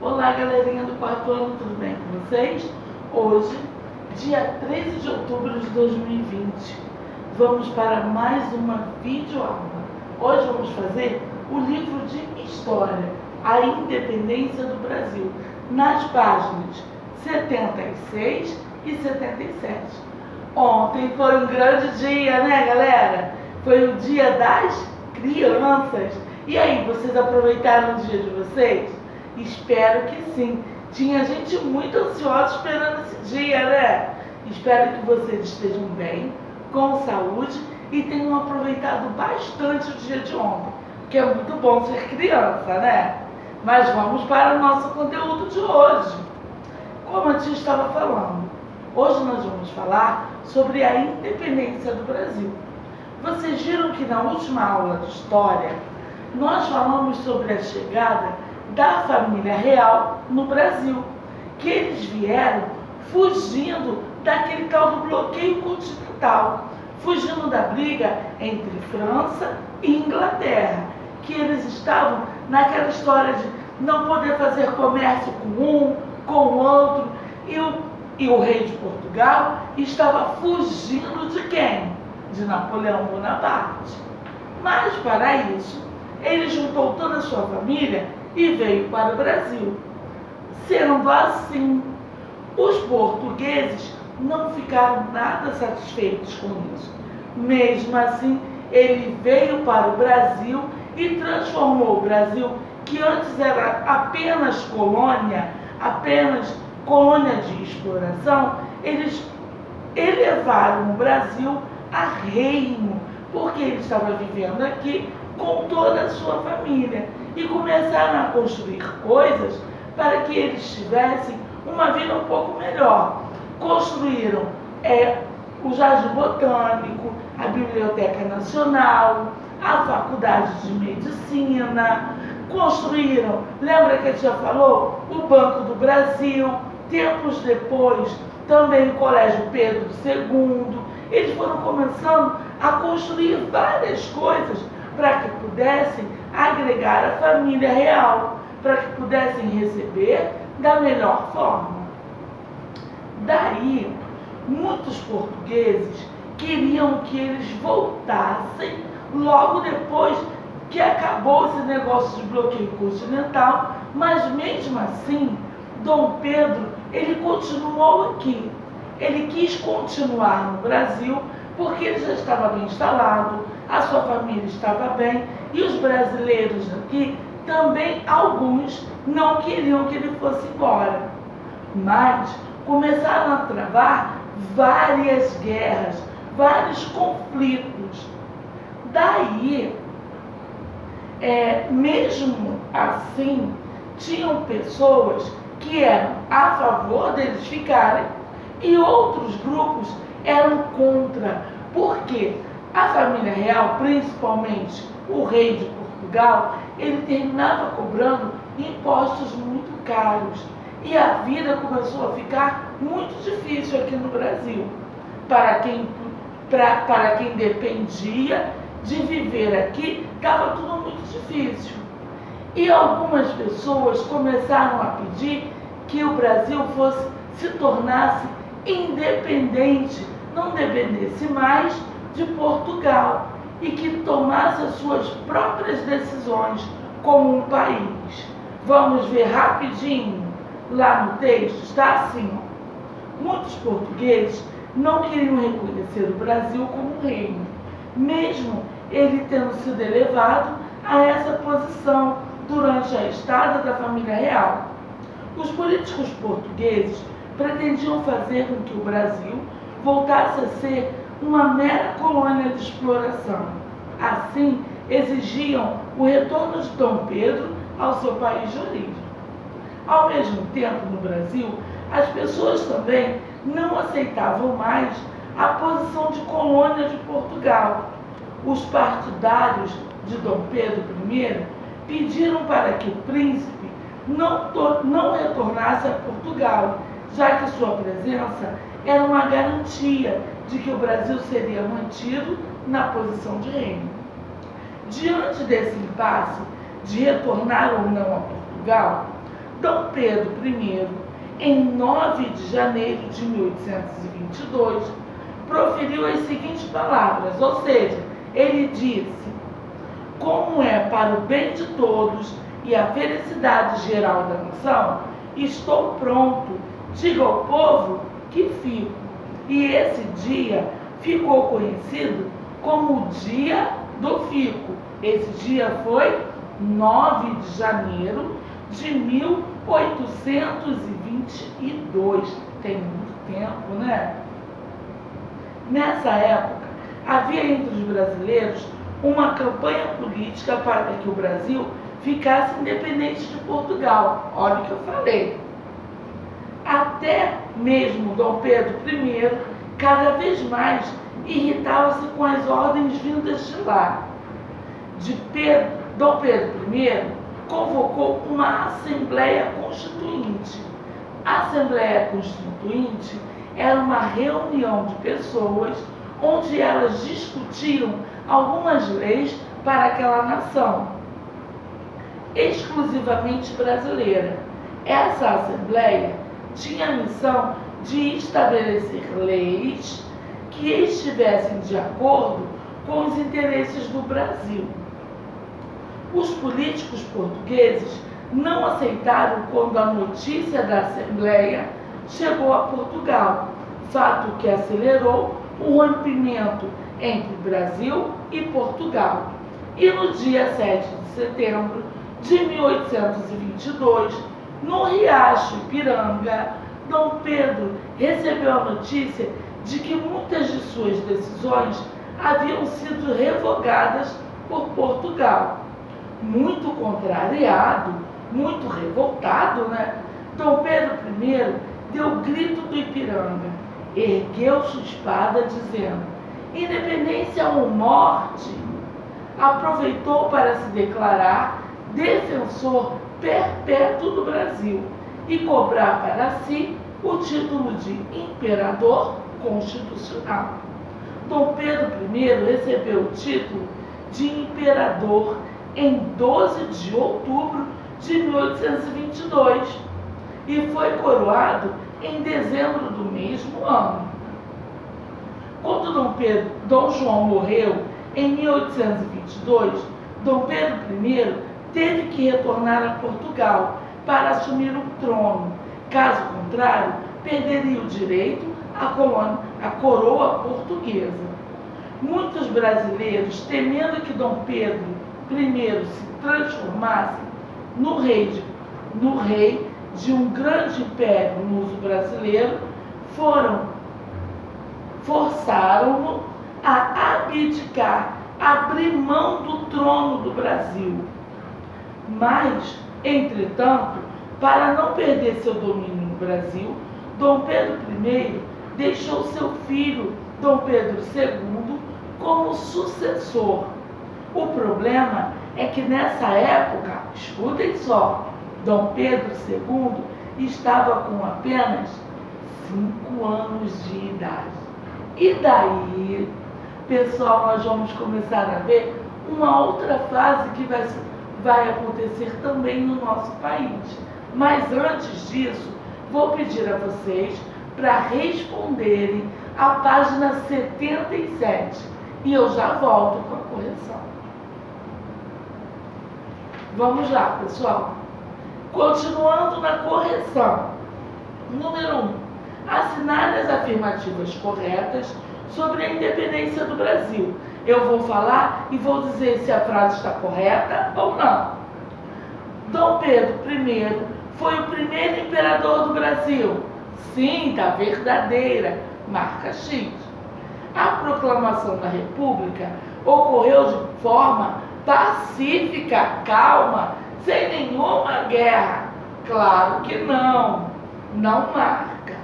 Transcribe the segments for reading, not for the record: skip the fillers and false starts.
Olá, galerinha do quarto ano, tudo bem com vocês? Hoje, dia 13 de outubro de 2020, vamos para mais uma videoaula. Hoje vamos fazer o livro de História, a Independência do Brasil, nas páginas 76 e 77. Ontem foi um grande dia, né, galera? Foi o dia das crianças. E aí, vocês aproveitaram o dia de vocês? Espero que sim. Tinha gente muito ansiosa esperando esse dia, né? Espero que vocês estejam bem, com saúde e tenham aproveitado bastante o dia de ontem, que é muito bom ser criança, né? Mas vamos para o nosso conteúdo de hoje. Como a tia estava falando, hoje nós vamos falar sobre a independência do Brasil. Vocês viram que na última aula de História, nós falamos sobre a chegada da família real no Brasil, que eles vieram fugindo daquele tal do bloqueio continental, fugindo da briga entre França e Inglaterra, que eles estavam naquela história de não poder fazer comércio com um, com o outro, e o rei de Portugal estava fugindo de quem? De Napoleão Bonaparte. Mas para isso, ele juntou toda a sua família e veio para o Brasil. Sendo assim, os portugueses não ficaram nada satisfeitos com isso. Mesmo assim, ele veio para o Brasil e transformou o Brasil, que antes era apenas colônia de exploração, eles elevaram o Brasil a reino, porque ele estava vivendo aqui com toda a sua família e começaram a construir coisas para que eles tivessem uma vida um pouco melhor. Construíram o Jardim Botânico, a Biblioteca Nacional, a Faculdade de Medicina, construíram, lembra que a tia falou? O Banco do Brasil, tempos depois também o Colégio Pedro II. Eles foram começando a construir várias coisas para que pudessem agregar a família real, para que pudessem receber da melhor forma. Daí, muitos portugueses queriam que eles voltassem logo depois que acabou esse negócio de bloqueio continental, mas mesmo assim, Dom Pedro, ele continuou aqui. Ele quis continuar no Brasil porque ele já estava bem instalado, a sua família estava bem e os brasileiros aqui também, alguns, não queriam que ele fosse embora. Mas começaram a travar várias guerras, vários conflitos. Daí, mesmo assim, tinham pessoas que eram a favor deles ficarem e outros grupos eram contra. Por quê? A família real, principalmente o rei de Portugal, ele terminava cobrando impostos muito caros e a vida começou a ficar muito difícil aqui no Brasil para quem dependia de viver aqui. Estava tudo muito difícil e algumas pessoas começaram a pedir que o Brasil se tornasse independente, não dependesse mais de Portugal e que tomasse as suas próprias decisões como um país. Vamos ver rapidinho lá no texto, está assim: muitos portugueses não queriam reconhecer o Brasil como um reino, mesmo ele tendo sido elevado a essa posição durante a estada da família real. Os políticos portugueses pretendiam fazer com que o Brasil voltasse a ser uma mera colônia de exploração. Assim, exigiam o retorno de Dom Pedro ao seu país de origem. Ao mesmo tempo, no Brasil, as pessoas também não aceitavam mais a posição de colônia de Portugal. Os partidários de Dom Pedro I pediram para que o príncipe não retornasse a Portugal, já que sua presença era uma garantia de que o Brasil seria mantido na posição de reino. Diante desse impasse de retornar ou não a Portugal, Dom Pedro I, em 9 de janeiro de 1822, proferiu as seguintes palavras, ou seja, ele disse: como é para o bem de todos e a felicidade geral da nação, estou pronto, diga ao povo que fico. E esse dia ficou conhecido como o Dia do Fico. Esse dia foi 9 de janeiro de 1822. Tem muito tempo, né? Nessa época, havia entre os brasileiros uma campanha política para que o Brasil ficasse independente de Portugal. Olha o que eu falei. Até mesmo Dom Pedro I, cada vez mais, irritava-se com as ordens vindas de lá. Dom Pedro I convocou uma Assembleia Constituinte. A Assembleia Constituinte era uma reunião de pessoas onde elas discutiram algumas leis para aquela nação, exclusivamente brasileira. Essa Assembleia tinha a missão de estabelecer leis que estivessem de acordo com os interesses do Brasil. Os políticos portugueses não aceitaram quando a notícia da Assembleia chegou a Portugal, fato que acelerou o rompimento entre Brasil e Portugal. E no dia 7 de setembro de 1822, no Riacho Ipiranga, Dom Pedro recebeu a notícia de que muitas de suas decisões haviam sido revogadas por Portugal. Muito contrariado, muito revoltado, né? Dom Pedro I deu o grito do Ipiranga, ergueu sua espada dizendo: independência ou morte. Aproveitou para se declarar defensor perpétuo do Brasil e cobrar para si o título de imperador constitucional. Dom Pedro I recebeu o título de imperador em 12 de outubro de 1822 e foi coroado em dezembro do mesmo ano. Quando Dom João morreu em 1822, Dom Pedro I teve que retornar a Portugal para assumir o trono. Caso contrário, perderia o direito à coroa portuguesa. Muitos brasileiros, temendo que Dom Pedro I se transformasse no rei de um grande império no uso brasileiro, forçaram-no a abdicar, abrir mão do trono do Brasil. Mas, entretanto, para não perder seu domínio no Brasil, Dom Pedro I deixou seu filho, Dom Pedro II, como sucessor. O problema é que nessa época, escutem só, Dom Pedro II estava com apenas 5 anos de idade. E daí, pessoal, nós vamos começar a ver uma outra fase que vai acontecer também no nosso país. Mas antes disso, vou pedir a vocês para responderem a página 77 e eu já volto com a correção. Vamos lá, pessoal. Continuando na correção. Número 1. Assinar as afirmativas corretas sobre a independência do Brasil. Eu vou falar e vou dizer se a frase está correta ou não. Dom Pedro I foi o primeiro imperador do Brasil. Sim, está verdadeira. Marca X. A proclamação da República ocorreu de forma pacífica, calma, sem nenhuma guerra. Claro que não. Não marca.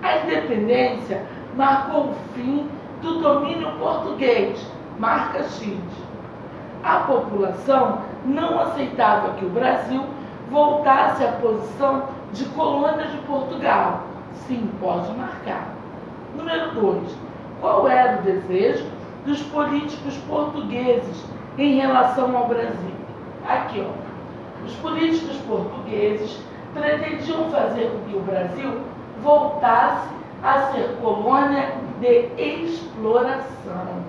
A independência marcou o fim do domínio português. Marca X. A população não aceitava que o Brasil voltasse à posição de colônia de Portugal. Sim, pode marcar. Número 2. Qual era o desejo dos políticos portugueses em relação ao Brasil? Aqui, ó. Os políticos portugueses pretendiam fazer com que o Brasil voltasse a ser colônia de exploração.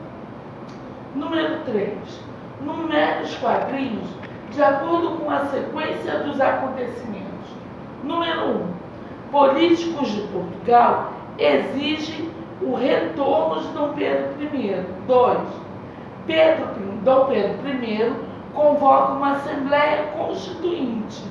Número 3. Numere os quadrinhos de acordo com a sequência dos acontecimentos. Número 1. Políticos de Portugal exigem o retorno de Dom Pedro I. 2. Dom Pedro I convoca uma Assembleia Constituinte.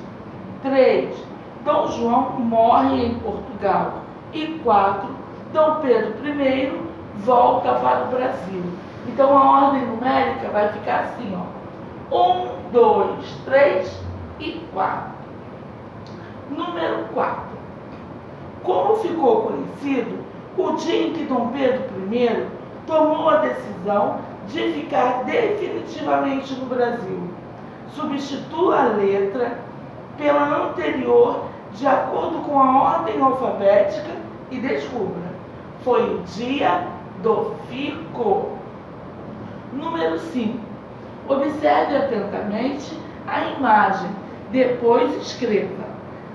3. Dom João morre em Portugal. E 4. Dom Pedro I volta para o Brasil. Então a ordem numérica vai ficar assim, ó. 1, 2, 3 e 4. Número 4. Como ficou conhecido o dia em que Dom Pedro I tomou a decisão de ficar definitivamente no Brasil? Substitua a letra pela anterior de acordo com a ordem alfabética e descubra. Foi o dia do fico. Número 5. Observe atentamente a imagem. Depois escreva.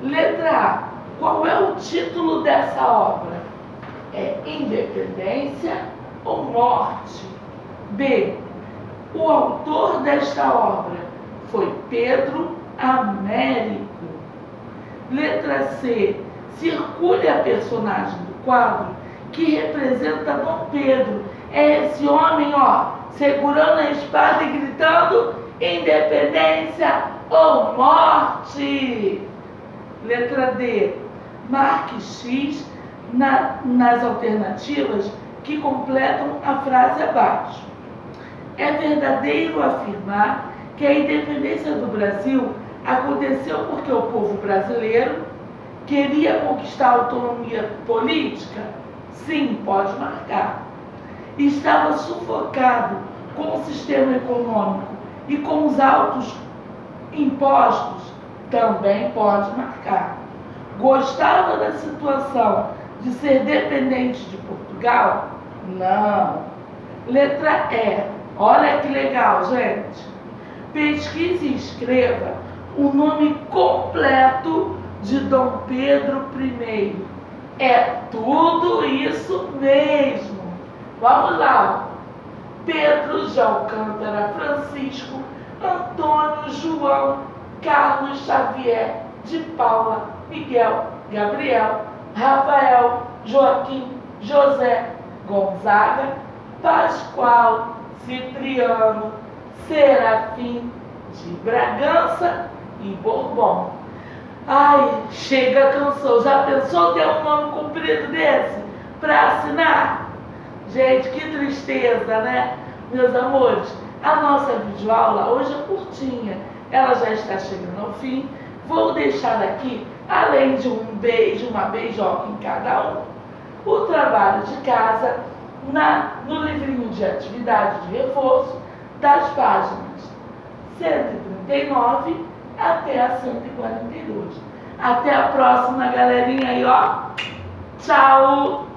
Letra A. Qual é o título dessa obra? É Independência ou Morte? B. O autor desta obra foi Pedro Américo. Letra C. Circule a personagem do quadro que representa Dom Pedro. É esse homem, ó, segurando a espada e gritando independência ou morte. Letra D. Marque X nas alternativas que completam a frase abaixo. É verdadeiro afirmar que a independência do Brasil aconteceu porque o povo brasileiro queria conquistar a autonomia política? Sim, pode marcar. Estava sufocado com o sistema econômico e com os altos impostos? Também pode marcar. Gostava da situação de ser dependente de Portugal? Não. Letra E. Olha que legal, gente. Pesquise e escreva o nome completo de Dom Pedro I. É tudo isso mesmo. Vamos lá. Pedro de Alcântara Francisco, Antônio João, Carlos Xavier, de Paula, Miguel, Gabriel, Rafael, Joaquim, José, Gonzaga, Pascoal, Cipriano, Serafim, de Bragança e Bourbon. Ai, chega, cansou. Já pensou ter um nome comprido desse para assinar? Gente, que tristeza, né? Meus amores, a nossa videoaula hoje é curtinha. Ela já está chegando ao fim. Vou deixar aqui, além de um beijo, uma beijoca em cada um, o trabalho de casa no livrinho de atividade de reforço das páginas 139 até a 142. Até a próxima, galerinha aí, ó. Tchau!